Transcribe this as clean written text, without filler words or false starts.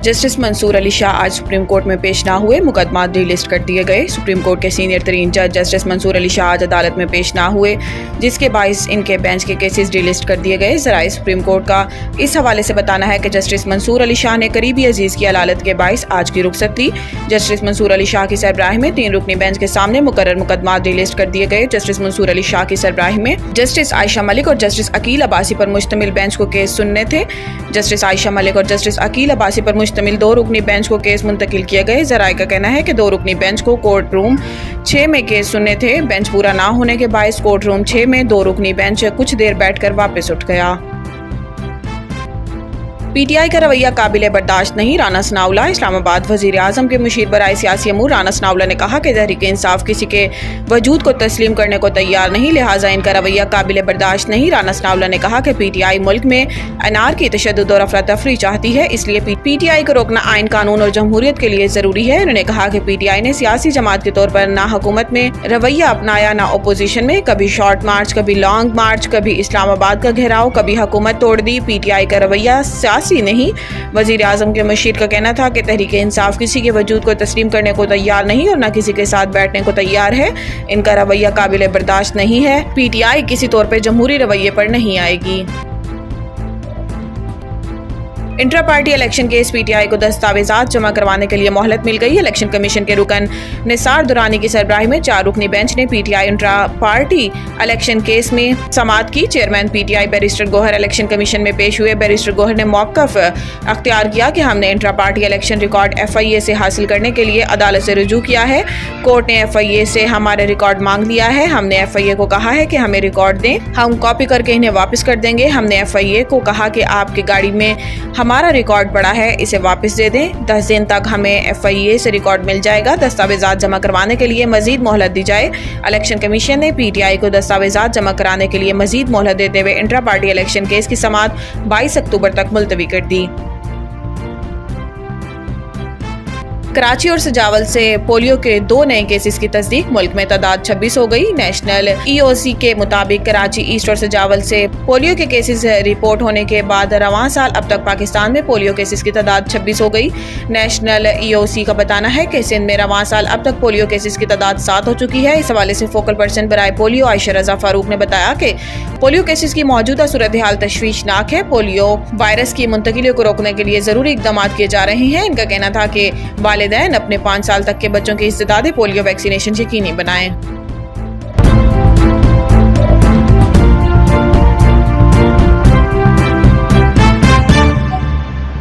Justice Mansoor Ali Shah आज supreme court में पेश ना हुए, मुकदमा डीलिस्ट कर दिए गए। सुप्रीम कोर्ट के सीनियर तरीन जज जस्टिस मंसूर अली शाह आज अदालत में पेश ना हुए, जिसके बायस इनके बेंच के केसेस डीलिस्ट कर दिए गए। ज़राए सुप्रीम कोर्ट का इस हवाले से बताना है कि जस्टिस मंसूर अली शाह ने करीबी अजीज़ की अदालत के बायस आज की रुखसत दी। जस्टिस मंसूर अली शाह की सरबराही में 3 रुकनी बेंच के सामने मुकर्रर मुकदमा डीलिस्ट कर दिए गए। जस्टिस मंसूर अली शाह की सरबराही में जस्टिस आयशा मलिक और जस्टिस अकील अब्बासी पर मुश्तमिल बेंच को केस सुनने थे। जस्टिस आयशा मलिक और जस्टिस अकील अब्बासी पर मुश्तमिल 2 रुकनी बेंच को केस मुंतकिल किए गए। ज़राए का कहना है कि 2 रुकनी बेंच को कोर्ट रूम 6 में केस सुनने थे। बेंच पूरा ना होने के बायस कोर्ट रूम 6 में 2 रुकनी बेंच कुछ देर बैठकर वापस उठ गया। पीटीआई का रवैया काबिले बर्दाश्त नहीं, राना सनाउल्लाह। इस्लामाबाद वजीर आजम के मुशीर बराए सियासी अमूर राना सनाउल्लाह ने कहा कि तहरीक इंसाफ किसी के वजूद को तस्लीम करने को तैयार नहीं, लिहाजा इनका रवैया काबिले बर्दाश्त नहीं। राना सनाउल्लाह ने कहा कि पीटीआई मुल्क में अनार की तशद्दुद और अफरा तफरी चाहती है, इसलिए पीटीआई को रोकना आइन कानून और जमहूरियत के लिए जरूरी है। उन्होंने कहा कि पीटीआई ने सियासी जमात के तौर पर ना हुकूमत में रवैया अपनाया ना अपोजिशन में, कभी शॉर्ट मार्च, कभी लॉन्ग मार्च, कभी इस्लामाबाद का घेराव, कभी हुकूमत तोड़ दी। पीटीआई का रवैया नहीं। वजीर आजम के मुशीर का कहना था कि तहरीक इंसाफ किसी के वजूद को तस्लीम करने को तैयार नहीं और न किसी के साथ बैठने को तैयार है। इनका रवैया काबिले बर्दाश्त नहीं है। पीटीआई किसी तौर पर जमहूरी रवैये पर नहीं आएगी। Intra party election case PTI को दस्तावेजात जमा करवाने के लिए मोहलत मिल गई। इलेक्शन कमीशन के रुकन निसार दुरानी की सरबराही में 4 रुकनी बेंच ने PTI intra party election case में समाअत की। Chairman PTI barrister Gohar election commission में पेश हुए। बैरिस्टर गोहर ने मौक़िफ़ अख्तियार किया कि हमने intra party election record FIA से हासिल करने के लिए अदालत से रुजू किया है। कोर्ट ने FIA से हमारे रिकॉर्ड मांग लिया है। हमने FIA को कहा है कि हमें रिकॉर्ड दें, हम कॉपी करके इन्हें वापस कर देंगे। हमने FIA को कहा कि आपकी गाड़ी में हमारा रिकॉर्ड पड़ा है, इसे वापस दे दें। 10 दिन तक हमें FIA से रिकॉर्ड मिल जाएगा। दस्तावेजात जमा करवाने के लिए मजीद मोहलत दी जाए। इलेक्शन कमीशन ने पीटीआई को दस्तावेजात जमा कराने के लिए मजीद मोहलत देते हुए इंट्रा पार्टी इलेक्शन केस की समाअत 22 अक्टूबर तक मुलतवी कर दी। कराची और सजावल से पोलियो के 2 नए केसेस की तस्दीक, मुल्क में तादाद 26 हो गई। नेशनल EOC के मुताबिक कराची ईस्ट और सजावल से पोलियो के केसेस रिपोर्ट होने के बाद रवां साल अब तक पाकिस्तान में पोलियो केसेस की तादाद 26 हो गई। नेशनल EOC का बताना है कि सिंध में रवां साल अब तक पोलियो केसेस की तादाद 7 हो चुकी है। इस हवाले से फोकल पर्सन बराए पोलियो आयशा रजा फारूक ने बताया कि पोलियो केसेस की मौजूदा सूरत हाल तशवीशनाक है। पोलियो वायरस की मुंतकिली को रोकने के लिए जरूरी इकदाम किए जा रहे हैं। इनका कहना था कि वालिदैन अपने 5 साल तक के बच्चों की इस्तेदाद पोलियो वैक्सीनेशन यकीनी बनाएं।